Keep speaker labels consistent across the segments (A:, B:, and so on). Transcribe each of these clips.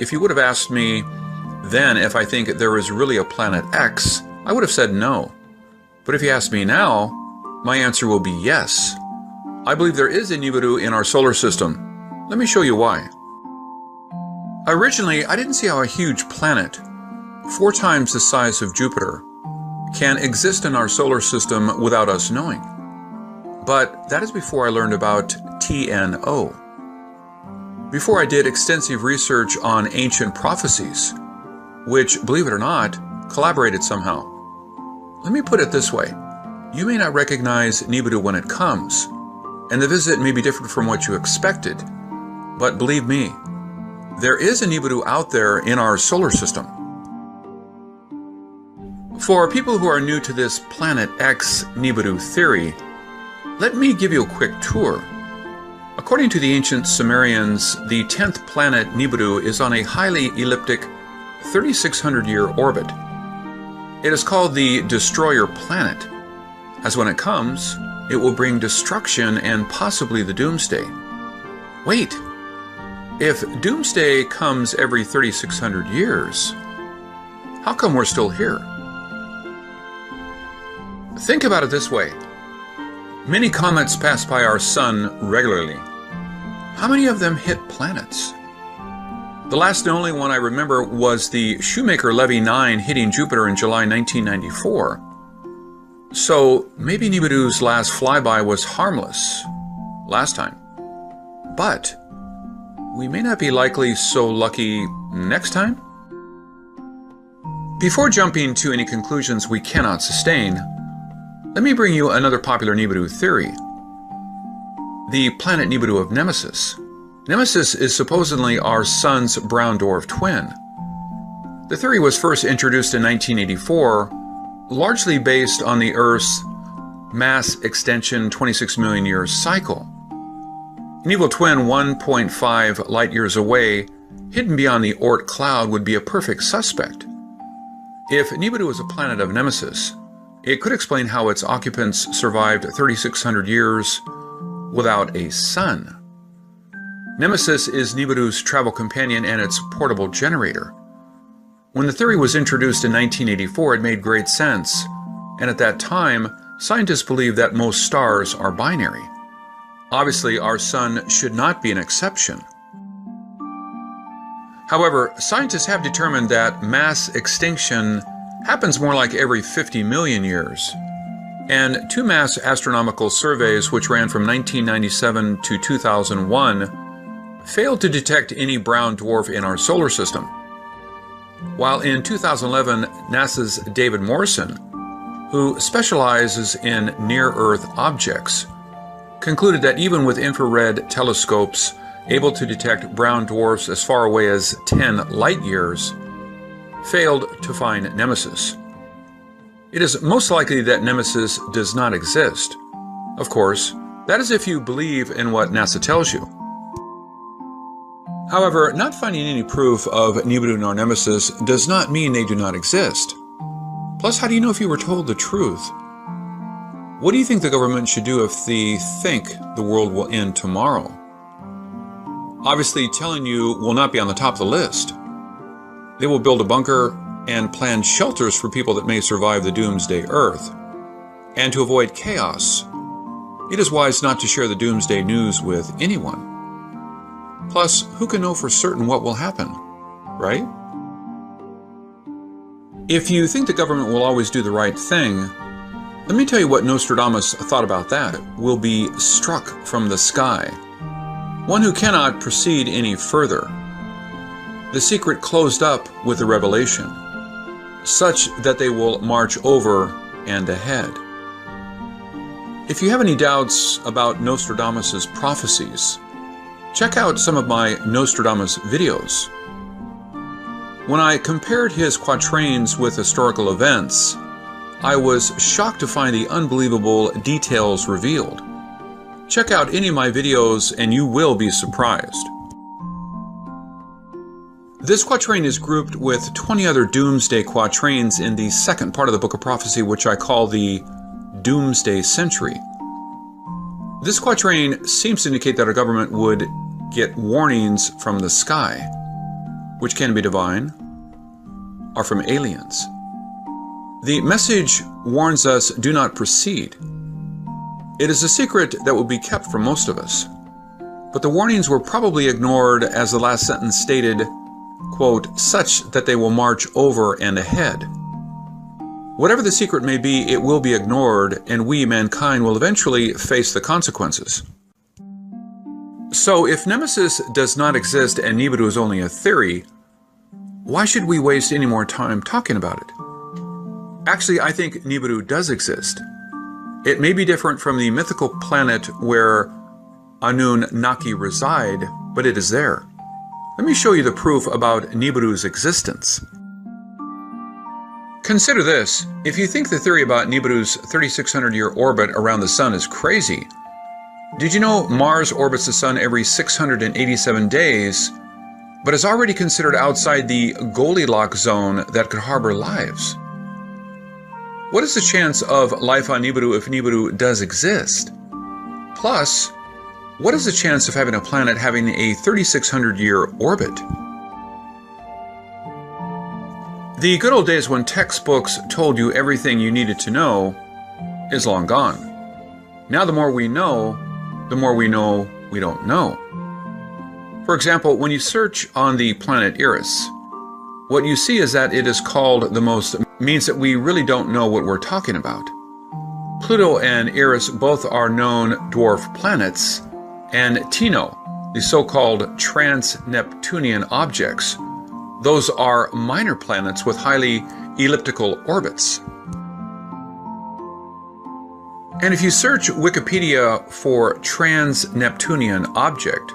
A: If you would have asked me then if I think there is really a planet X, I would have said no. But if you ask me now, my answer will be yes. I believe there is a Nibiru in our solar system. Let me show you why. Originally, I didn't see how a huge planet, 4 times the size of Jupiter, can exist in our solar system without us knowing. But that is before I learned about N.W.O. Before I did extensive research on ancient prophecies, which, believe it or not, collaborated somehow. Let me put it this way. You may not recognize Nibiru when it comes, and the visit may be different from what you expected, but believe me, there is a Nibiru out there in our solar system. For people who are new to this Planet X Nibiru theory, let me give you a quick tour. According to the ancient Sumerians, the 10th planet Nibiru is on a highly elliptic 3,600-year orbit. It is called the Destroyer Planet, as when it comes, it will bring destruction and possibly the Doomsday. Wait, if Doomsday comes every 3,600 years, how come we're still here? Think about it this way. Many comets pass by our sun regularly. How many of them hit planets? The last and only one I remember was the Shoemaker-Levy 9 hitting Jupiter in July 1994. So maybe Nibiru's last flyby was harmless last time. But we may not be likely so lucky next time? Before jumping to any conclusions we cannot sustain, let me bring you another popular Nibiru theory. The planet Nibiru of Nemesis. Nemesis is supposedly our sun's brown dwarf twin. The theory was first introduced in 1984, largely based on the Earth's mass extension 26 million year cycle. An evil twin 1.5 light years away, hidden beyond the Oort cloud, would be a perfect suspect. If Nibiru is a planet of Nemesis, it could explain how its occupants survived 3,600 years without a sun. Nemesis is Nibiru's travel companion and its portable generator. When the theory was introduced in 1984, it made great sense, and at that time, scientists believed that most stars are binary. Obviously, our sun should not be an exception. However, scientists have determined that mass extinction happens more like every 50 million years. And 2 mass astronomical surveys, which ran from 1997 to 2001, failed to detect any brown dwarf in our solar system. While in 2011, NASA's David Morrison, who specializes in near-Earth objects, concluded that even with infrared telescopes able to detect brown dwarfs as far away as 10 light years, failed to find Nemesis. It is most likely that Nemesis does not exist. Of course, that is if you believe in what NASA tells you. However, not finding any proof of Nibiru nor Nemesis does not mean they do not exist. Plus, how do you know if you were told the truth? What do you think the government should do if they think the world will end tomorrow? Obviously, telling you will not be on the top of the list. They will build a bunker and plan shelters for people that may survive the doomsday Earth. And to avoid chaos, it is wise not to share the doomsday news with anyone. Plus, who can know for certain what will happen, right? If you think the government will always do the right thing, let me tell you what Nostradamus thought about that. Will be struck from the sky. One who cannot proceed any further. The secret closed up with the revelation, such that they will march over and ahead. If you have any doubts about Nostradamus' prophecies, check out some of my Nostradamus videos. When I compared his quatrains with historical events, I was shocked to find the unbelievable details revealed. Check out any of my videos and you will be surprised. This quatrain is grouped with 20 other doomsday quatrains in the second part of the Book of Prophecy, which I call the Doomsday Century. This quatrain seems to indicate that our government would get warnings from the sky. which can be divine, are from aliens. The message warns us, do not proceed. It is a secret that will be kept from most of us. But the warnings were probably ignored, as the last sentence stated, quote, such that they will march over and ahead. Whatever the secret may be, it will be ignored, and we, mankind, will eventually face the consequences. So, if Nemesis does not exist and Nibiru is only a theory, why should we waste any more time talking about it? Actually, I think Nibiru does exist. It may be different from the mythical planet where Anunnaki reside, but it is there. Let me show you the proof about Nibiru's existence. Consider this. If you think the theory about Nibiru's 3,600-year orbit around the Sun is crazy, did you know Mars orbits the Sun every 687 days, but is already considered outside the Goldilocks zone that could harbor lives? What is the chance of life on Nibiru if Nibiru does exist? Plus, what is the chance of having a planet having a 3,600-year orbit? The good old days when textbooks told you everything you needed to know is long gone. Now the more we know we don't know. For example, when you search on the planet Eris, what you see is that it is called the most, means that we really don't know what we're talking about. Pluto and Eris both are known dwarf planets, and Tino, the so-called trans-Neptunian objects, those are minor planets with highly elliptical orbits. And if you search Wikipedia for trans-Neptunian object,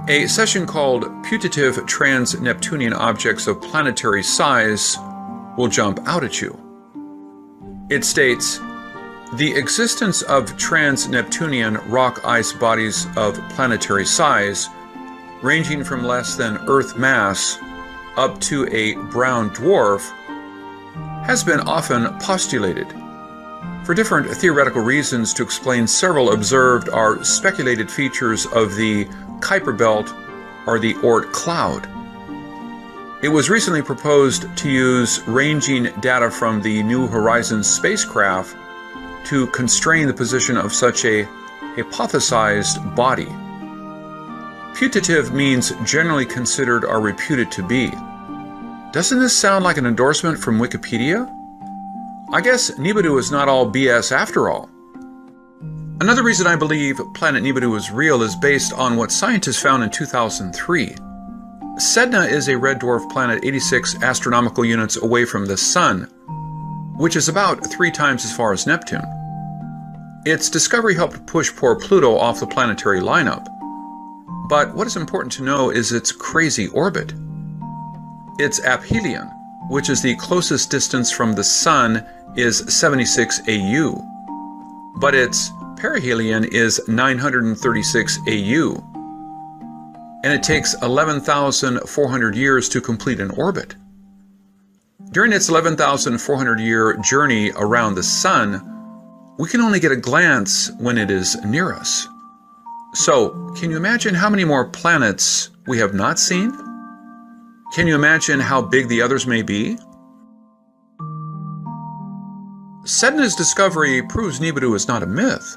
A: a session called Putative Trans-Neptunian Objects of Planetary Size will jump out at you. It states, the existence of trans-Neptunian rock ice bodies of planetary size, ranging from less than Earth mass up to a brown dwarf, has been often postulated. For different theoretical reasons to explain several observed or speculated features of the Kuiper Belt or the Oort cloud. It was recently proposed to use ranging data from the New Horizons spacecraft to constrain the position of such a hypothesized body. Putative means generally considered or reputed to be. Doesn't this sound like an endorsement from Wikipedia? I guess Nibiru is not all BS after all. Another reason I believe planet Nibiru is real is based on what scientists found in 2003. Sedna is a red dwarf planet 86 astronomical units away from the Sun, which is about 3 times as far as Neptune. Its discovery helped push poor Pluto off the planetary lineup. But what is important to know is its crazy orbit. Its aphelion, which is the closest distance from the Sun, is 76 AU, but its perihelion is 936 AU, and it takes 11,400 years to complete an orbit. During its 11,400-year journey around the Sun, we can only get a glance when it is near us. So, can you imagine how many more planets we have not seen? Can you imagine how big the others may be? Sedna's discovery proves Nibiru is not a myth.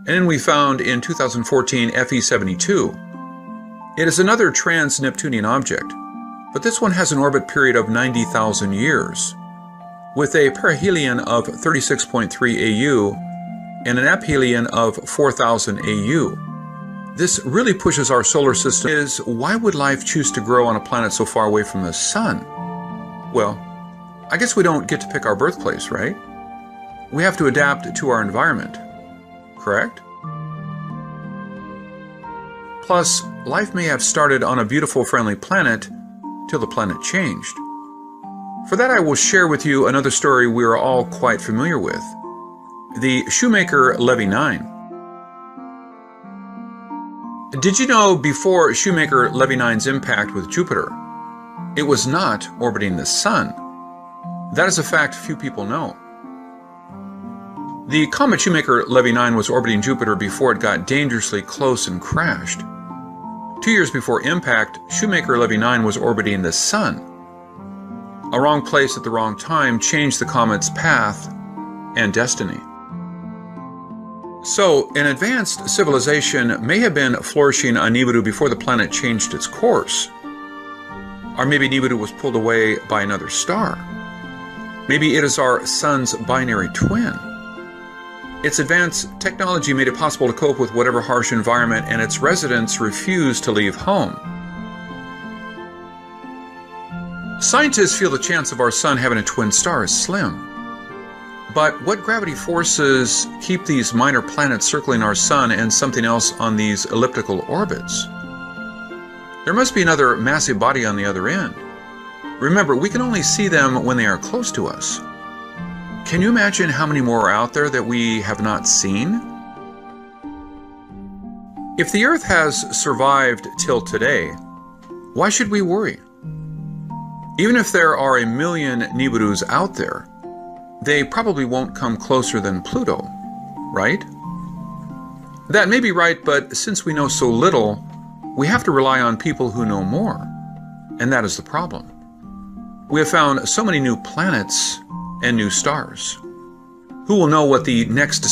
A: And then we found in 2014 FE72. It is another trans-Neptunian object, but this one has an orbit period of 90,000 years, with a perihelion of 36.3 AU and an aphelion of 4,000 AU. This really pushes our solar system. Why would life choose to grow on a planet so far away from the Sun? Well, I guess we don't get to pick our birthplace, right? We have to adapt to our environment, correct? Plus, life may have started on a beautiful, friendly planet till the planet changed. For that, I will share with you another story we are all quite familiar with, the Shoemaker-Levy 9. Did you know before Shoemaker-Levy 9's impact with Jupiter, it was not orbiting the Sun? That is a fact few people know. The comet Shoemaker-Levy 9 was orbiting Jupiter before it got dangerously close and crashed. 2 years before impact, Shoemaker Levy 9 was orbiting the Sun. A wrong place at the wrong time changed the comet's path and destiny. So, an advanced civilization may have been flourishing on Nibiru before the planet changed its course. Or maybe Nibiru was pulled away by another star. Maybe it is our Sun's binary twin. Its advanced technology made it possible to cope with whatever harsh environment, and its residents refused to leave home. Scientists feel the chance of our Sun having a twin star is slim. But what gravity forces keep these minor planets circling our Sun and something else on these elliptical orbits? There must be another massive body on the other end. Remember, we can only see them when they are close to us. Can you imagine how many more are out there that we have not seen? If the Earth has survived till today, why should we worry? Even if there are 1 million Nibirus out there, they probably won't come closer than Pluto, right? That may be right, but since we know so little, we have to rely on people who know more, and that is the problem. We have found so many new planets and new stars. Who will know what the next